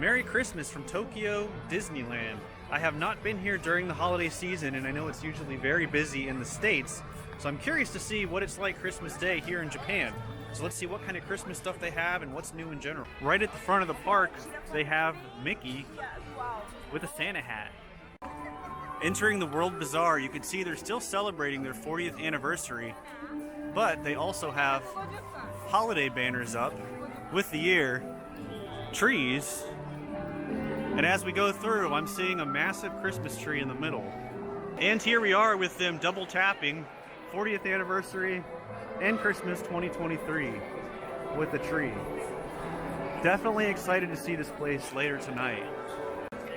Merry Christmas from Tokyo Disneyland. I have not been here during the holiday season, and I know it's usually very busy in the States, so I'm curious to see what it's like Christmas Day here in Japan. So let's see what kind of Christmas stuff they have and what's new in general. Right at the front of the park, they have Mickey with a Santa hat. Entering the World Bazaar, you can see they're still celebrating their 40th anniversary, but they also have holiday banners up with the year, trees, and as we go through, I'm seeing a massive Christmas tree in the middle. And here we are with them double tapping 40th anniversary and Christmas 2023 with the tree. Definitely excited to see this place later tonight.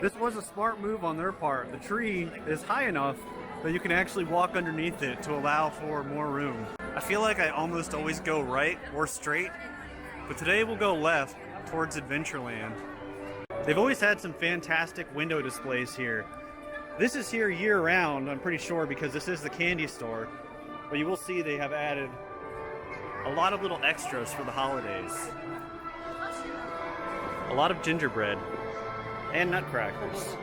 This was a smart move on their part. The tree is high enough that you can actually walk underneath it to allow for more room. I feel like I almost always go right or straight, but today we'll go left towards Adventureland. They've always had some fantastic window displays here. This is here year-round, I'm pretty sure, because this is the candy store. But you will see they have added a lot of little extras for the holidays. A lot of gingerbread and nutcrackers.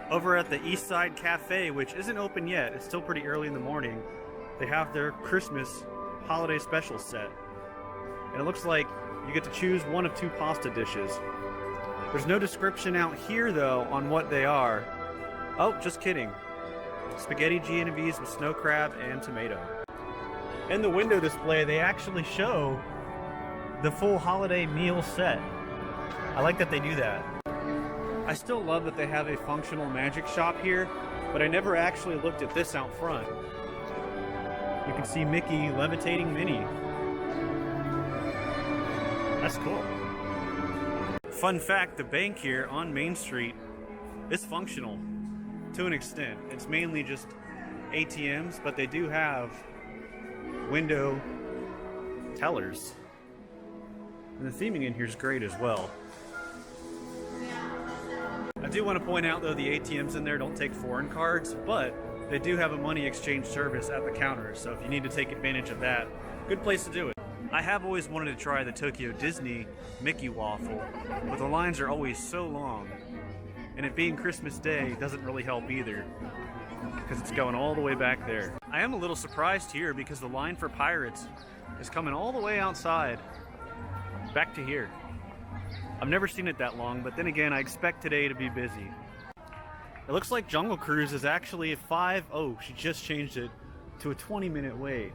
Over at the East Side Cafe, which isn't open yet, it's still pretty early in the morning, they have their Christmas holiday special set. And it looks like you get to choose one of two pasta dishes. There's no description out here, though, on what they are. Oh, just kidding. Spaghetti Genovese with snow crab and tomato. In the window display, they actually show the full holiday meal set. I like that they do that. I still love that they have a functional magic shop here, but I never actually looked at this out front. You can see Mickey levitating Minnie. That's cool. Fun fact, the bank here on Main Street is functional to an extent. It's mainly just ATMs, but they do have window tellers. And the theming in here is great as well. I do want to point out, though, the ATMs in there don't take foreign cards, but they do have a money exchange service at the counter, so if you need to take advantage of that, good place to do it. I have always wanted to try the Tokyo Disney Mickey waffle, but the lines are always so long, and it being Christmas Day doesn't really help either, because it's going all the way back there. I am a little surprised here because the line for Pirates is coming all the way outside, back to here. I've never seen it that long, but then again, I expect today to be busy. It looks like Jungle Cruise is actually a she just changed it to a 20-minute wait.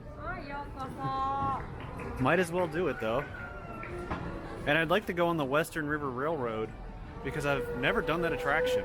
Might as well do it, though. And I'd like to go on the Western River Railroad because I've never done that attraction.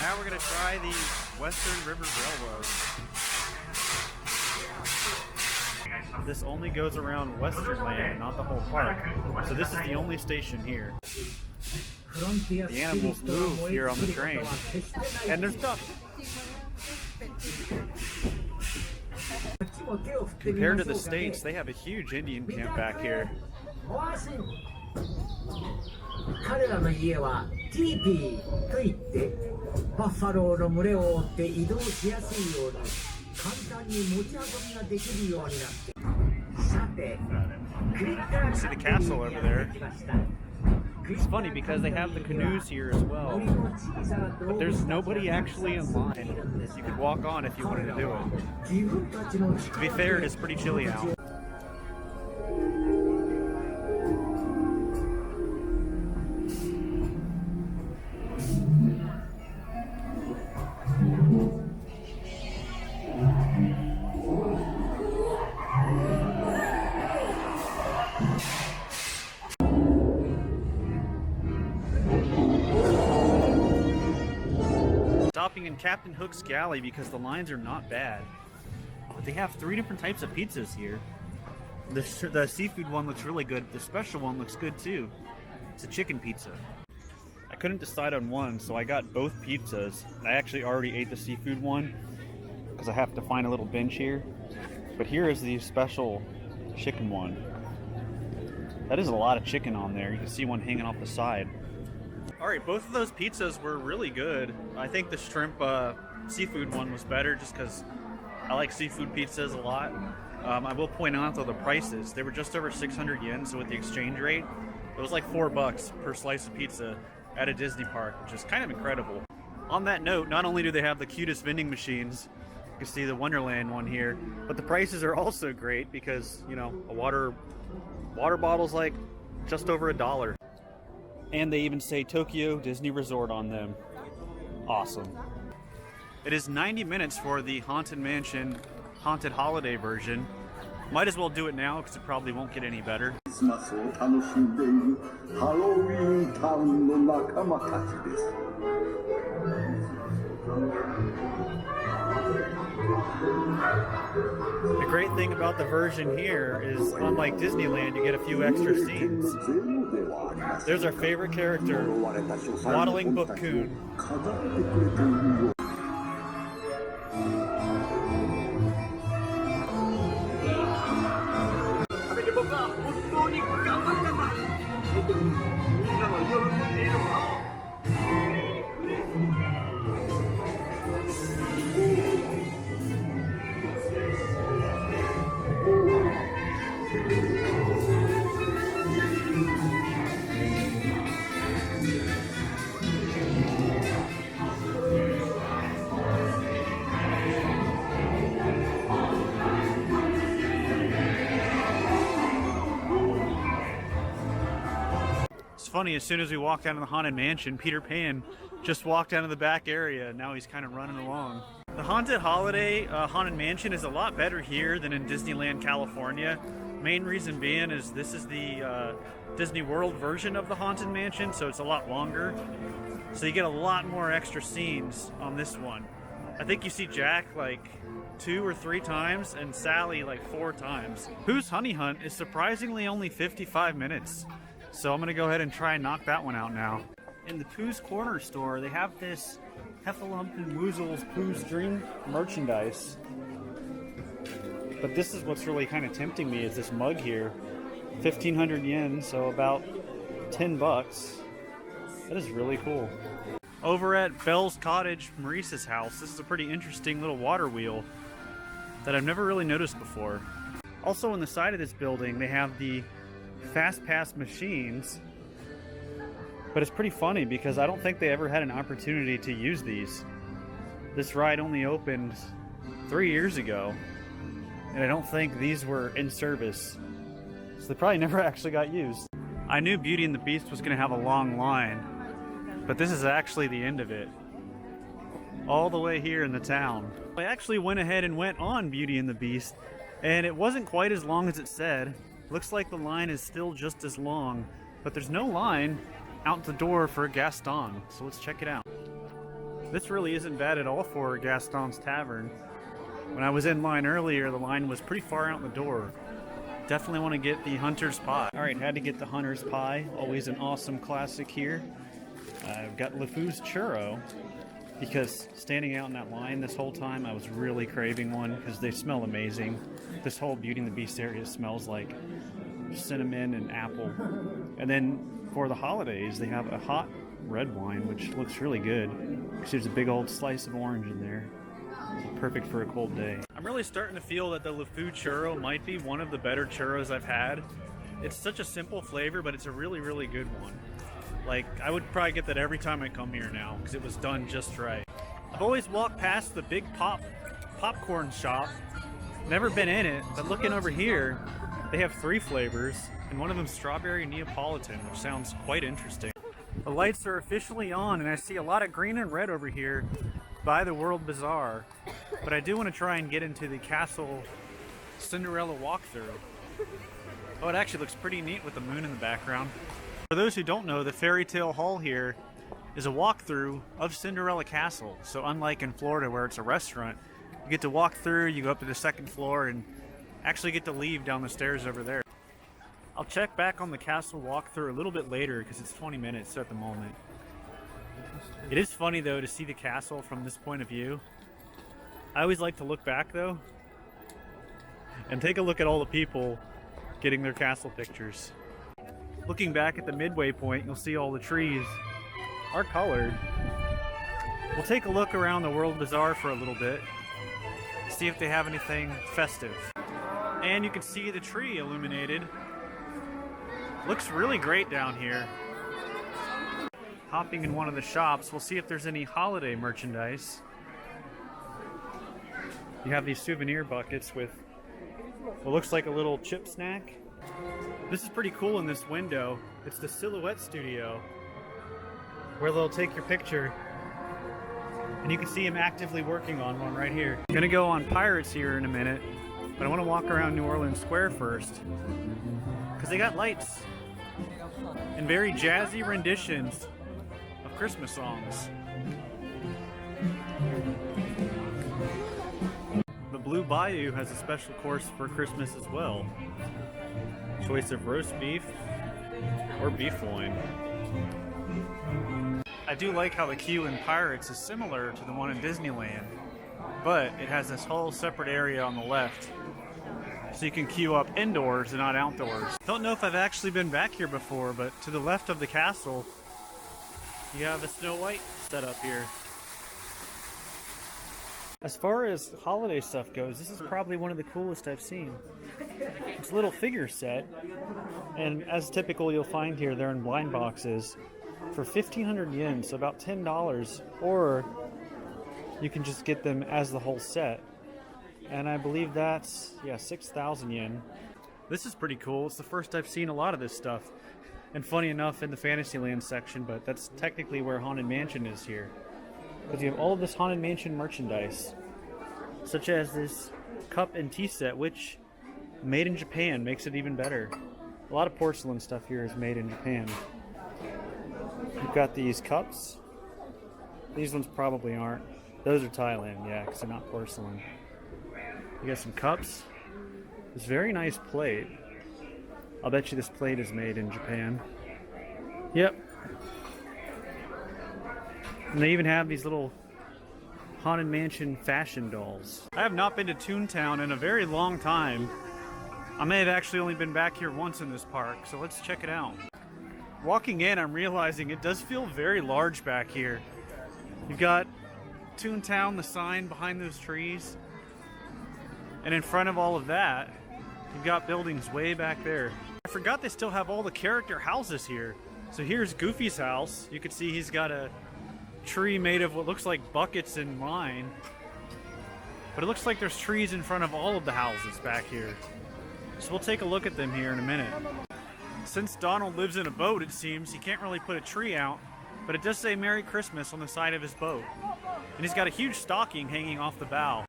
Now we're going to try the Western River Railroad. This only goes around Westernland, not the whole park. So this is the only station here. The animals move here on the train. And they're stuck. Compared to the States, they have a huge Indian camp back here. 彼らの家はティーピーといってバッファローの群れを追って移動しやすいように簡単に持ち運びができるようになってさてクリッカー See the castle over there. It's funny because they have the canoes here as well, but there's nobody actually in line. You could walk on if you wanted to do it. To be fair, it is pretty chilly out. Stopping in Captain Hook's Galley because the lines are not bad. But they have 3 different types of pizzas here. The seafood one looks really good. The special one looks good too. It's a chicken pizza. I couldn't decide on one, so I got both pizzas. I actually already ate the seafood one because I have to find a little bench here. But here is the special chicken one. That is a lot of chicken on there. You can see one hanging off the side. Alright, both of those pizzas were really good. I think the shrimp seafood one was better just because I like seafood pizzas a lot. I will point out though the prices. They were just over 600 yen, so with the exchange rate, it was like $4 per slice of pizza at a Disney park, which is kind of incredible. On that note, not only do they have the cutest vending machines, you can see the Wonderland one here, but the prices are also great because, you know, a water bottle's like just over $1. And they even say Tokyo Disney Resort on them. Awesome. It is 90 minutes for the Haunted Mansion Haunted Holiday version. Might as well do it now because it probably won't get any better. The great thing about the version here is, unlike Disneyland, you get a few extra scenes. There's our favorite character, Waddling Book-kun. It's funny, as soon as we walked out of the Haunted Mansion, Peter Pan just walked out of the back area, and now he's kind of running along. The Haunted Holiday Haunted Mansion is a lot better here than in Disneyland, California. Main reason being is this is the Disney World version of the Haunted Mansion, so it's a lot longer. So you get a lot more extra scenes on this one. I think you see Jack like 2 or 3 times and Sally like 4 times. Pooh's Honey Hunt is surprisingly only 55 minutes. So I'm gonna go ahead and try and knock that one out now. In the Pooh's Corner store, they have this Heffalump and Woozle's Pooh's Dream merchandise. But this is what's really kind of tempting me, is this mug here. 1,500 yen, so about 10 bucks. That is really cool. Over at Belle's Cottage, Maurice's house, this is a pretty interesting little water wheel that I've never really noticed before. Also on the side of this building, they have the Fast Pass machines, but it's pretty funny because I don't think they ever had an opportunity to use these. This ride only opened 3 years ago, and I don't think these were in service, so they probably never actually got used. I knew Beauty and the Beast was going to have a long line, but this is actually the end of it. All the way here in the town. I actually went ahead and went on Beauty and the Beast, and it wasn't quite as long as it said. Looks like the line is still just as long, but there's no line out the door for Gaston, so let's check it out. This really isn't bad at all for Gaston's Tavern. When I was in line earlier, the line was pretty far out the door. Definitely want to get the Hunter's Pie. Alright, had to get the Hunter's Pie, always an awesome classic here. I've got LeFou's Churro, because standing out in that line this whole time, I was really craving one because they smell amazing. This whole Beauty and the Beast area smells like cinnamon and apple. And then for the holidays, they have a hot red wine, which looks really good. There's a big old slice of orange in there. It's perfect for a cold day. I'm really starting to feel that the LeFou Churro might be one of the better churros I've had. It's such a simple flavor, but it's a really, really good one. Like, I would probably get that every time I come here now because it was done just right. I've always walked past the big popcorn shop. Never been in it, but looking over here, they have 3 flavors, and one of them strawberry Neapolitan, which sounds quite interesting. The lights are officially on, and I see a lot of green and red over here by the World Bazaar. But I do want to try and get into the Castle Cinderella walkthrough. Oh, it actually looks pretty neat with the moon in the background. For those who don't know, the Fairy Tale Hall here is a walkthrough of Cinderella Castle. So unlike in Florida where it's a restaurant, you get to walk through, you go up to the 2nd floor, and actually get to leave down the stairs over there. I'll check back on the castle walkthrough a little bit later because it's 20 minutes at the moment. It is funny though to see the castle from this point of view. I always like to look back though, And take a look at all the people getting their castle pictures. Looking back at the midway point, you'll see all the trees are colored. We'll take a look around the World Bazaar for a little bit, see if they have anything festive. And you can see the tree illuminated. Looks really great down here. Hopping in one of the shops, we'll see if there's any holiday merchandise. You have these souvenir buckets with what looks like a little chip snack. This is pretty cool in this window. It's the Silhouette Studio, where they'll take your picture and you can see him actively working on one right here. I'm gonna go on Pirates here in a minute, but I want to walk around New Orleans Square first because they got lights and very jazzy renditions of Christmas songs. The Blue Bayou has a special course for Christmas as well. Choice of roast beef or beef loin. I do like how the queue in Pirates is similar to the one in Disneyland, but it has this whole separate area on the left, so you can queue up indoors and not outdoors. Don't know if I've actually been back here before, but to the left of the castle, you have a Snow White set up here. As far as holiday stuff goes, this is probably one of the coolest I've seen. It's a little figure set, and as typical you'll find here, they're in blind boxes for 1,500 yen, so about $10, or you can just get them as the whole set. And I believe that's, 6,000 yen. This is pretty cool. It's the first I've seen a lot of this stuff. And funny enough, in the Fantasyland section, but that's technically where Haunted Mansion is here. Because you have all of this Haunted Mansion merchandise, such as this cup and tea set, which, made in Japan, makes it even better. A lot of porcelain stuff here is made in Japan. You've got these cups. These ones probably aren't. Those are Thailand, yeah, because they're not porcelain. You got some cups. This very nice plate. I'll bet you this plate is made in Japan. Yep. And they even have these little Haunted Mansion fashion dolls. I have not been to Toontown in a very long time. I may have actually only been back here once in this park, so let's check it out. Walking in, I'm realizing it does feel very large back here. You've got Toontown, the sign behind those trees. And in front of all of that, you've got buildings way back there. I forgot they still have all the character houses here. So here's Goofy's house. You can see he's got a tree made of what looks like buckets and line. But it looks like there's trees in front of all of the houses back here. So we'll take a look at them here in a minute. Since Donald lives in a boat, it seems, he can't really put a tree out, but it does say Merry Christmas on the side of his boat. And he's got a huge stocking hanging off the bow.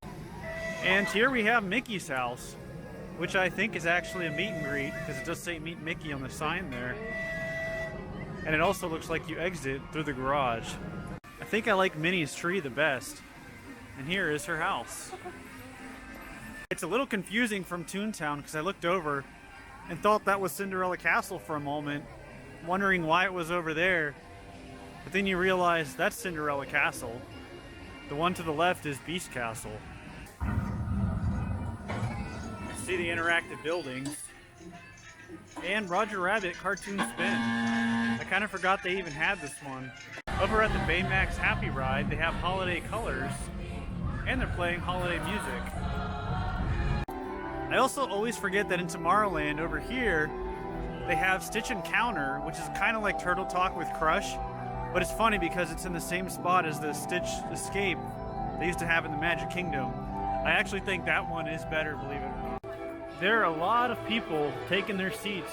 And here we have Mickey's house, which I think is actually a meet and greet, because it does say Meet Mickey on the sign there. And it also looks like you exit through the garage. I think I like Minnie's tree the best. And here is her house. It's a little confusing from Toontown, because I looked over and thought that was Cinderella Castle for a moment, wondering why it was over there. But then you realize that's Cinderella Castle. The one to the left is Beast Castle. See the interactive buildings. And Roger Rabbit Cartoon Spin. I kind of forgot they even had this one. Over at the Baymax Happy Ride, they have holiday colors, and they're playing holiday music. I also always forget that in Tomorrowland over here, they have Stitch Encounter, which is kind of like Turtle Talk with Crush, but it's funny because it's in the same spot as the Stitch Escape they used to have in the Magic Kingdom. I actually think that one is better, believe it or not. There are a lot of people taking their seats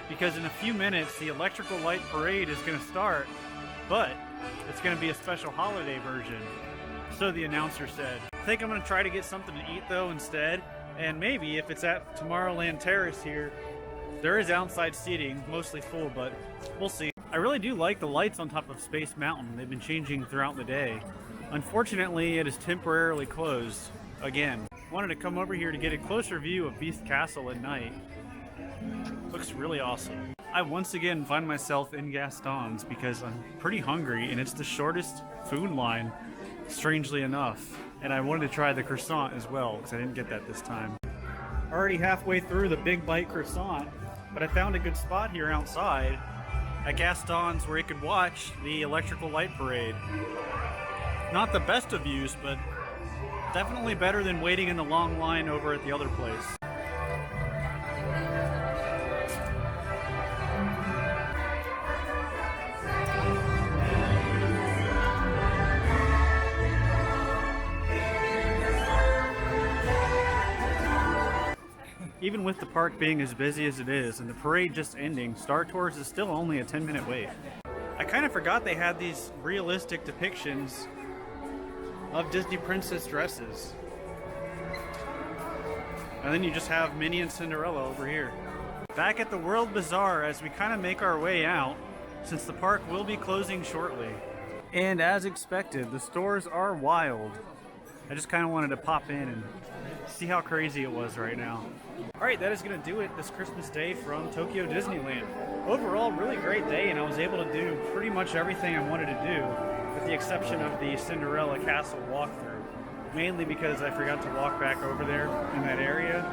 because in a few minutes the electrical light parade is going to start, but it's going to be a special holiday version, so the announcer said. I think I'm going to try to get something to eat though instead. And maybe if it's at Tomorrowland Terrace here, there is outside seating, mostly full, but we'll see. I really do like the lights on top of Space Mountain. They've been changing throughout the day. Unfortunately, it is temporarily closed again. Wanted to come over here to get a closer view of Beast Castle at night. Looks really awesome. I once again find myself in Gaston's because I'm pretty hungry and it's the shortest food line, strangely enough. And I wanted to try the croissant as well, because I didn't get that this time. already halfway through the Big Bite Croissant, but I found a good spot here outside at Gaston's where you could watch the electrical light parade. Not the best of views, but definitely better than waiting in the long line over at the other place. Even with the park being as busy as it is and the parade just ending, Star Tours is still only a 10-minute wait. I kind of forgot they had these realistic depictions of Disney princess dresses. And then you just have Minnie and Cinderella over here. Back at the World Bazaar as we kind of make our way out, since the park will be closing shortly. And as expected, the stores are wild. I just kind of wanted to pop in and see how crazy it was right now. Alright, that is going to do it this Christmas Day from Tokyo Disneyland. Overall, really great day, and I was able to do pretty much everything I wanted to do, with the exception of the Cinderella Castle walkthrough. Mainly because I forgot to walk back over there in that area.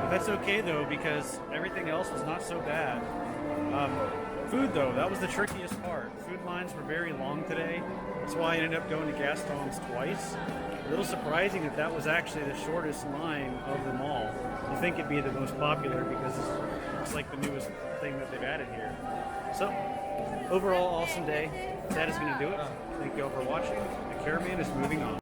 But that's okay though, because everything else was not so bad. Food though, that was the trickiest part. Food lines were very long today. That's why I ended up going to Gaston's twice. A little surprising that that was actually the shortest line of them all. I think it'd be the most popular because it's like the newest thing that they've added here. So, overall, awesome day. That is going to do it. Thank you all for watching. The caravan is moving on.